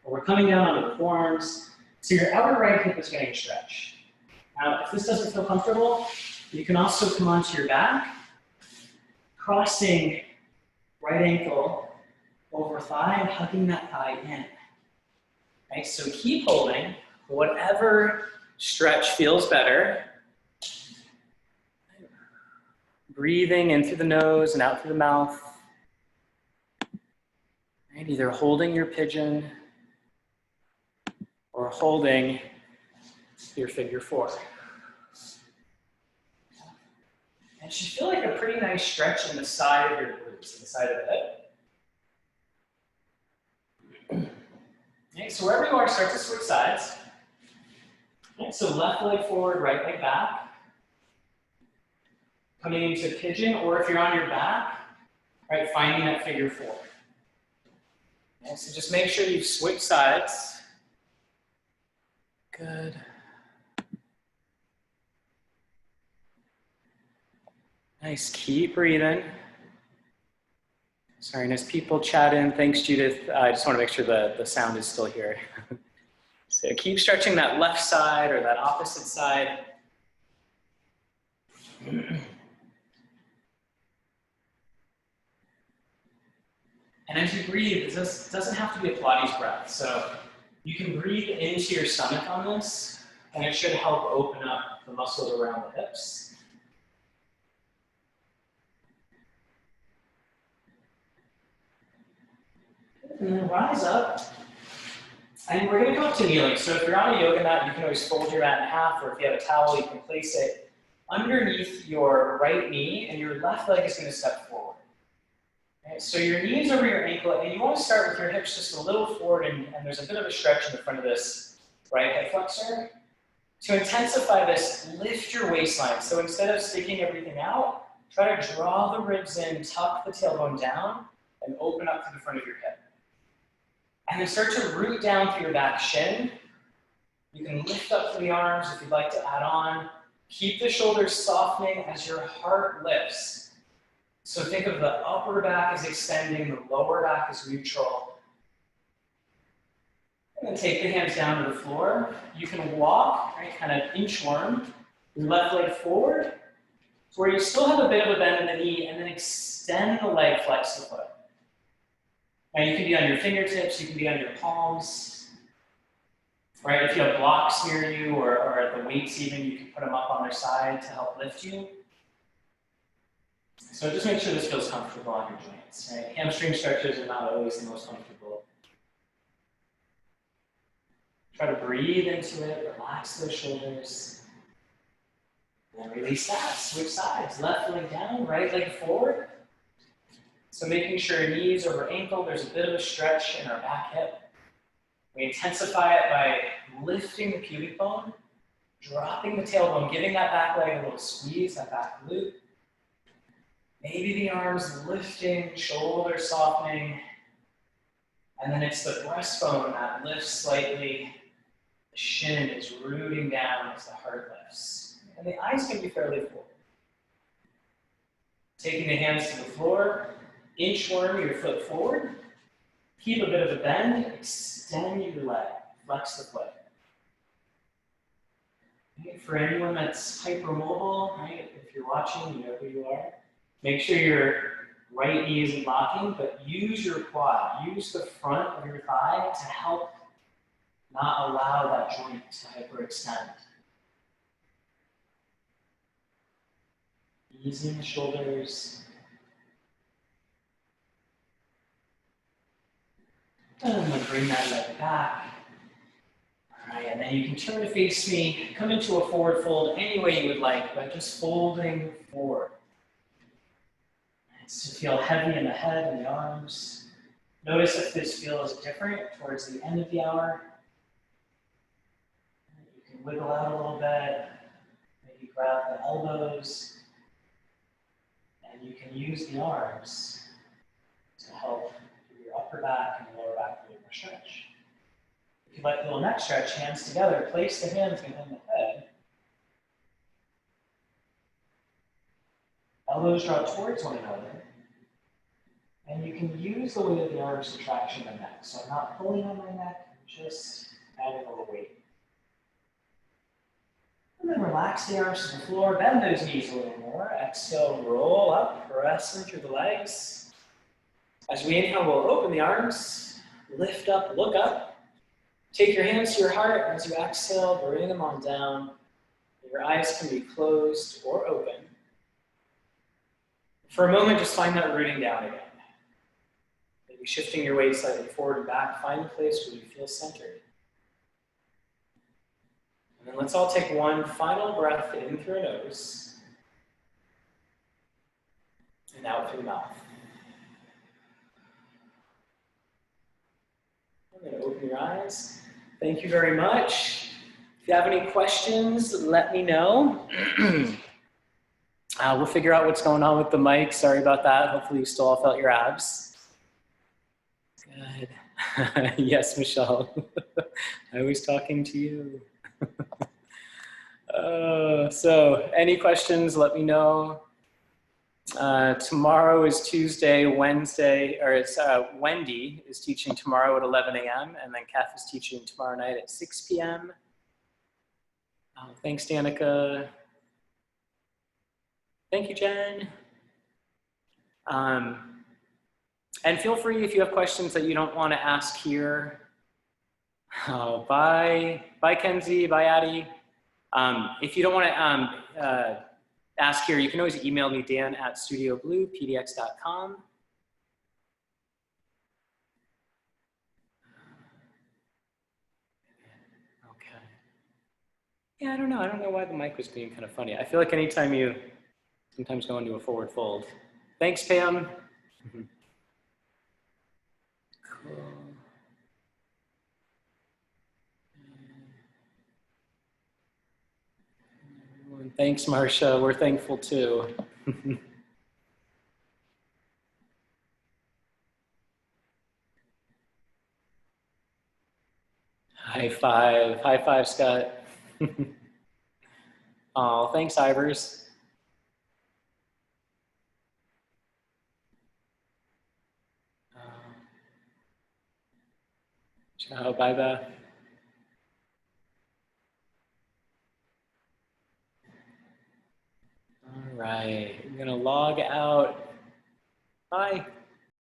But we're coming down onto the forearms, so your outer right hip is getting a stretch. Now, if this doesn't feel comfortable, you can also come onto your back, crossing right ankle over thigh and hugging that thigh in. Okay, so keep holding. Whatever stretch feels better. Breathing in through the nose and out through the mouth. Right, either holding your pigeon or holding your figure four. And it should feel like a pretty nice stretch in the side of your glutes, the side of the hip. Okay, so wherever you are, start to switch sides. Okay, so left leg forward, right leg back. Coming into pigeon, or if you're on your back, right, finding that figure four. Okay, so just make sure you switch sides. Good. Nice, keep breathing. Sorry, and as people chat in, thanks Judith. I just want to make sure the sound is still here. So keep stretching that left side or that opposite side. And as you breathe, this doesn't have to be a Pilates breath. So you can breathe into your stomach on this, and it should help open up the muscles around the hips. And then rise up. And we're going to go up to kneeling. So if you're on a yoga mat, you can always fold your mat in half, or if you have a towel, you can place it underneath your right knee, and your left leg is going to step forward. Okay, so your knee is over your ankle, and you want to start with your hips just a little forward, and there's a bit of a stretch in the front of this right hip flexor. To intensify this, lift your waistline. So instead of sticking everything out, try to draw the ribs in, tuck the tailbone down, and open up to the front of your hip. And then start to root down through your back shin. You can lift up through the arms if you'd like to add on. Keep the shoulders softening as your heart lifts. So think of the upper back as extending, the lower back as neutral. And then take the hands down to the floor. You can walk, right, kind of inchworm, your left leg forward, to where you still have a bit of a bend in the knee, and then extend the leg, flex the foot. Now you can be on your fingertips, you can be on your palms. Right, if you have blocks near you or the weights even, you can put them up on their side to help lift you. So just make sure this feels comfortable on your joints. Right? Hamstring stretches are not always the most comfortable. Try to breathe into it, relax those shoulders. And then release that, switch sides. Left leg down, right leg forward. So making sure knees over ankle, there's a bit of a stretch in our back hip. We intensify it by lifting the pubic bone, dropping the tailbone, giving that back leg a little squeeze, that back glute. Maybe the arms lifting, shoulders softening. And then it's the breastbone that lifts slightly. The shin is rooting down as the heart lifts. And the eyes can be fairly full. Taking the hands to the floor, inchworm your foot forward. Keep a bit of a bend, extend your leg, flex the foot. Okay, for anyone that's hypermobile, right, if you're watching, you know who you are. Make sure your right knee isn't locking, but use your quad. Use the front of your thigh to help not allow that joint to hyperextend. Easing the shoulders. And then bring that leg back. All right, and then you can turn to face me, come into a forward fold any way you would like, but just folding forward. It's to feel heavy in the head and the arms. Notice if this feels different towards the end of the hour. You can wiggle out a little bit, maybe grab the elbows, and you can use the arms to help give your upper back and lower back a little more stretch. If you like a little neck stretch, hands together, place the hands behind the head. Elbows draw towards one another. And you can use the weight of the arms to traction the neck. So I'm not pulling on my neck, I'm just adding a little weight. And then relax the arms to the floor, bend those knees a little more. Exhale, roll up, pressing through the legs. As we inhale, we'll open the arms, lift up, look up. Take your hands to your heart. As you exhale, bring them on down. Your eyes can be closed or open. For a moment, just find that rooting down again. Maybe shifting your weight slightly forward and back. Find a place where you feel centered. And then let's all take one final breath in through the nose and out through the mouth. I'm going to open your eyes. Thank you very much. If you have any questions, let me know. We'll figure out what's going on with the mic. Sorry about that. Hopefully you still all felt your abs. Good. Yes, Michelle. I was talking to you. So any questions, let me know. Tomorrow is Tuesday, Wednesday, or it's Wendy is teaching tomorrow at 11 a.m. and then Kath is teaching tomorrow night at 6 p.m. Thanks, Danica. Thank you, Jen. And feel free if you have questions that you don't want to ask here. Oh, bye, Kenzie, bye, Addie. If you don't want to ask here, you can always email me, dan@studiobluepdx.com. Okay. Yeah, I don't know why the mic was being kind of funny. I feel like anytime you sometimes go into a forward fold. Thanks, Pam. Cool. Thanks, Marcia. We're thankful too. High five, Scott. Oh, thanks, Ivers. Ciao, bye, Beth. All right, I'm gonna log out. Bye.